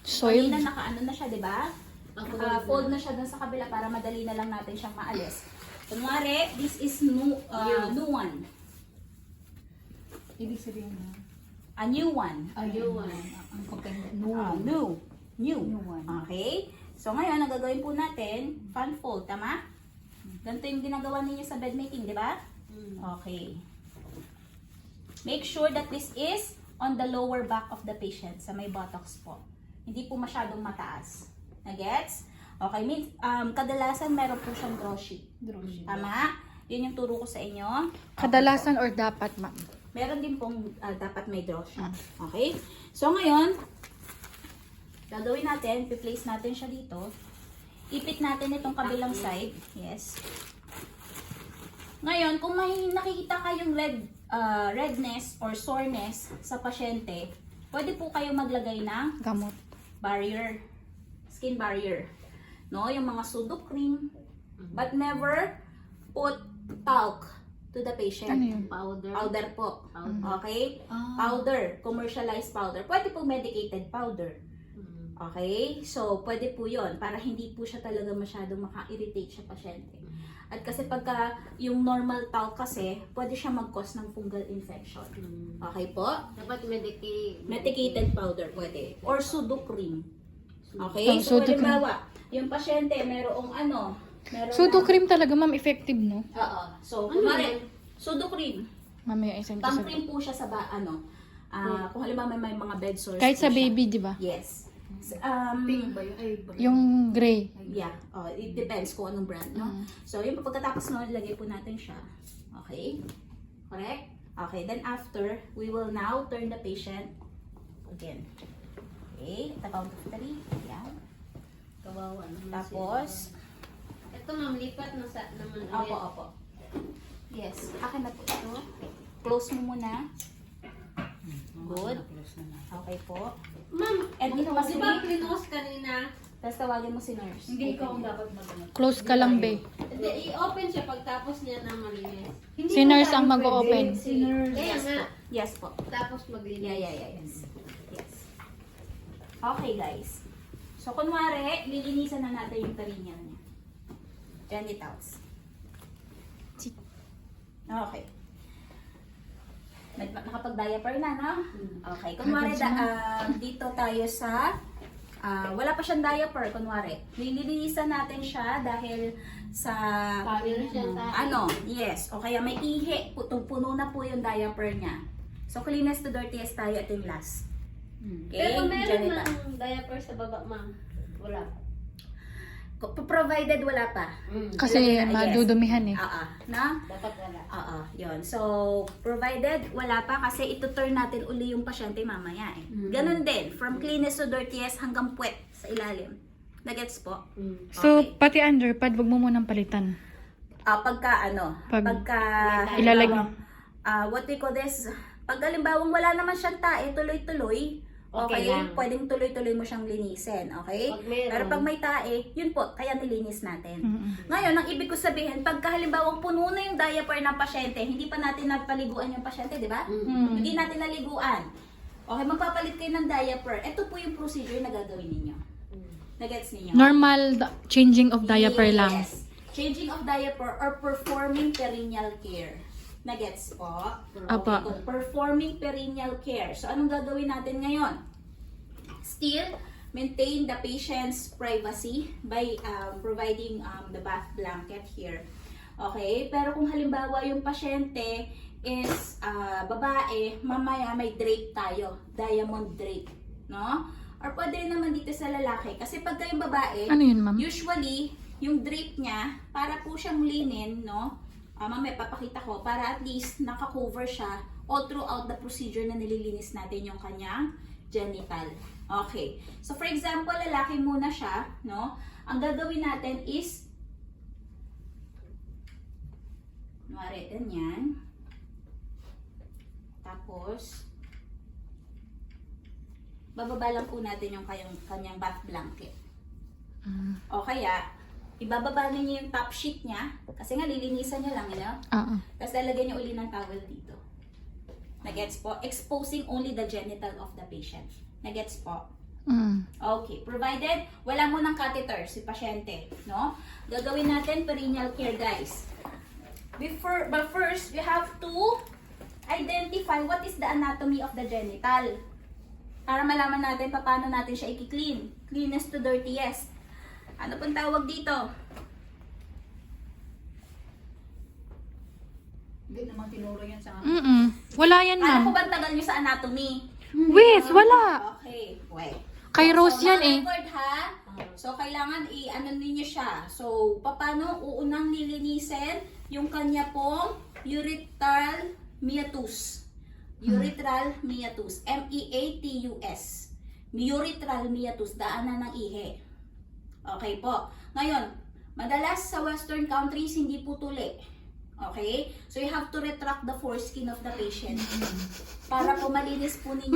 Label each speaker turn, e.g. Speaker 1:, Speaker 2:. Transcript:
Speaker 1: Soiled?
Speaker 2: Kanina naka-ano na siya, di ba? Naka-fold na siya dun sa kabila para madali na lang natin siyang maalis. Kunwari, this is new one.
Speaker 1: Ibig sabihin na?
Speaker 2: A new one.
Speaker 1: Ayun. Ang kapag
Speaker 2: New. New.
Speaker 1: New one.
Speaker 2: Okay? So ngayon, ang gagawin po natin, fan fold, tama? Ganito yung ginagawa ninyo sa bed making, di ba? Okay. Make sure that this is on the lower back of the patient, sa may buttocks po. Hindi po masyadong mataas. Nagets? Okay, kadalasan meron po siyang draw sheet. Tama? Yun yung turo ko sa inyo.
Speaker 1: Kadalasan or dapat, ma'am?
Speaker 2: Meron din pong dapat may draw sheet. Okay? So ngayon, gagawin natin, i-place natin siya dito. Ipit natin itong kabilang side. Yes. Ngayon, kung may nakikita kayong redness or soreness sa pasyente, pwede po kayo maglagay ng
Speaker 1: Gamot.
Speaker 2: barrier, skin barrier. No, yung mga pseudo cream, but never put talc to the patient.
Speaker 1: Ano yun?
Speaker 2: Powder po. Okay? Powder, commercialized powder. Pwede po medicated powder. Okay? So, pwede po yun para hindi po siya talaga masyadong maka-irritate sa pasyente. At kasi pagka yung normal talc kasi, pwede siya mag-cause ng fungal infection. Okay po?
Speaker 3: Dapat
Speaker 2: Medicated powder pwede. Or pseudo cream. Okay? So,
Speaker 1: pseudo cream.
Speaker 2: halimbawa, yung pasyente merong meron
Speaker 1: Pseudo cream talaga, ma'am, effective, no?
Speaker 2: Oo. So, kunwari, pseudo cream.
Speaker 1: Mamaya isang
Speaker 2: Pang cream po siya sa kung halimbawa may mga bed sores.
Speaker 1: Kahit
Speaker 2: po
Speaker 1: sa
Speaker 2: siya.
Speaker 1: baby, di ba?
Speaker 2: Yes.
Speaker 3: Pink ba yun? Ay,
Speaker 1: Yung gray.
Speaker 2: Yeah. It depends kung anong brand, no? So, yung pagkatapos nun, ilagay po natin siya. Okay? Correct? Okay. Then after, we will now turn the patient again. Okay. At the count of 3. Yan.
Speaker 3: kawawa naman
Speaker 2: Tapos,
Speaker 3: ito ma'am, lipat na sa naman ulit.
Speaker 2: opo. Yes. Akin na po ito. Close mo muna. Good. Okay po.
Speaker 3: Ma'am,
Speaker 2: And
Speaker 3: di
Speaker 2: ito
Speaker 3: ba
Speaker 2: kasi,
Speaker 3: klinos kanina?
Speaker 2: tapos tawagin mo si nurse.
Speaker 4: Hindi ikaw ang dapat mag-ano.
Speaker 1: Close ka lang, be.
Speaker 3: Hindi, i-open siya pagtapos niya na malinis.
Speaker 1: Si nurse ang mag-o-open.
Speaker 4: Si nurse.
Speaker 3: Kaya nga,
Speaker 2: Yes po.
Speaker 3: tapos maglinis.
Speaker 2: Yes. Okay, guys. So, kunwari, lilinisan na natin yung perineal niya. Genitals. Okay. Nakapag-diaper na, no? Okay. Kunwari, dito tayo sa, wala pa siyang diaper, kunwari. Lilinisan natin siya dahil sa, yes. O kaya may ihi, puno na po yung diaper niya. So, cleanest to dirtiest tayo, ito yung last. Okay,
Speaker 3: Pero meron
Speaker 2: genital.
Speaker 3: ng diaper sa baba, ma'am. Wala.
Speaker 2: Provided wala pa.
Speaker 1: Kasi
Speaker 2: Ilagay na,
Speaker 1: madudumihan eh.
Speaker 2: Na?
Speaker 3: Dapat wala.
Speaker 2: Yun. So, provided wala pa kasi ito-turn natin uli yung pasyente mamaya eh. Ganun din, from cleanest to dirtiest hanggang puwet sa ilalim. Nagets po?
Speaker 1: So, pati underpad, wag mo munang palitan.
Speaker 2: Pagka
Speaker 1: Ilalagay.
Speaker 2: what we call this, pag halimbawang wala naman siyang tae, tuloy-tuloy, okay,
Speaker 3: Okay lang.
Speaker 2: pwedeng tuloy-tuloy mo siyang linisin, okay?
Speaker 3: Pag meron.
Speaker 2: Pero pag may tae, yun po, kaya nilinis natin. Ngayon, ang ibig ko sabihin, pagka halimbawang puno na yung diaper ng pasyente, hindi pa natin napaliguan yung pasyente, di ba? Hindi natin naliguan. Okay, magpapalit kayo ng diaper. Ito po yung procedure na gagawin ninyo. Nagets ninyo?
Speaker 1: Normal changing of diaper lang.
Speaker 2: Yes. Changing of diaper or performing perineal care. Nagets po?
Speaker 1: Apa.
Speaker 2: Okay, performing perineal care. So, anong gagawin natin ngayon? Still, maintain the patient's privacy by providing the bath blanket here. Okay? Pero kung halimbawa yung pasyente is babae, mamaya may drape tayo. Diamond drape. No? Or pwede rin naman dito sa lalaki. Kasi pagka yung babae,
Speaker 1: Ano yun, ma'am?
Speaker 2: usually, yung drape niya, para po siyang linen, no? Mamaya papakita ko, para at least naka-cover siya all throughout the procedure na nililinis natin yung kanyang genital. Okay. So, for example, lalaki muna siya, no? Ang gagawin natin is, kunwari, ganyan. Tapos, bababa lang po natin yung kanyang bath blanket. O kaya, ibababa ninyo yung top sheet niya, kasi nga lilinisan niya lang,
Speaker 1: Oo.
Speaker 2: Tapos lalagyan niyo uli ng towel dito. Nagets po? Exposing only the genital of the patient. Nagets po? Okay, provided wala mo ng catheter si pasyente, no? Gagawin natin perineal care, guys. But first, we have to identify what is the anatomy of the genital. Para malaman natin paano natin siya i-clean. Cleanest to dirtiest. Ano pong tawag dito? Hindi naman tinuro yan sa
Speaker 1: Wala yan,
Speaker 2: Ano
Speaker 1: ma'am.
Speaker 2: ko ba tagal nyo sa anatomy?
Speaker 1: Wait, wala.
Speaker 2: Okay, wait.
Speaker 1: Kay Rose yan eh.
Speaker 2: mga record, ha? So, kailangan i-ano ninyo siya. So, paano uunang nilinisin yung kanya pong urethral meatus. Urethral meatus. M-E-A-T-U-S. Urethral meatus. Daanan ng ihi. Okay po. Ngayon, madalas sa western countries, hindi po tuli. Okay? So, you have to retract the foreskin of the patient. Para po malinis po ninyo.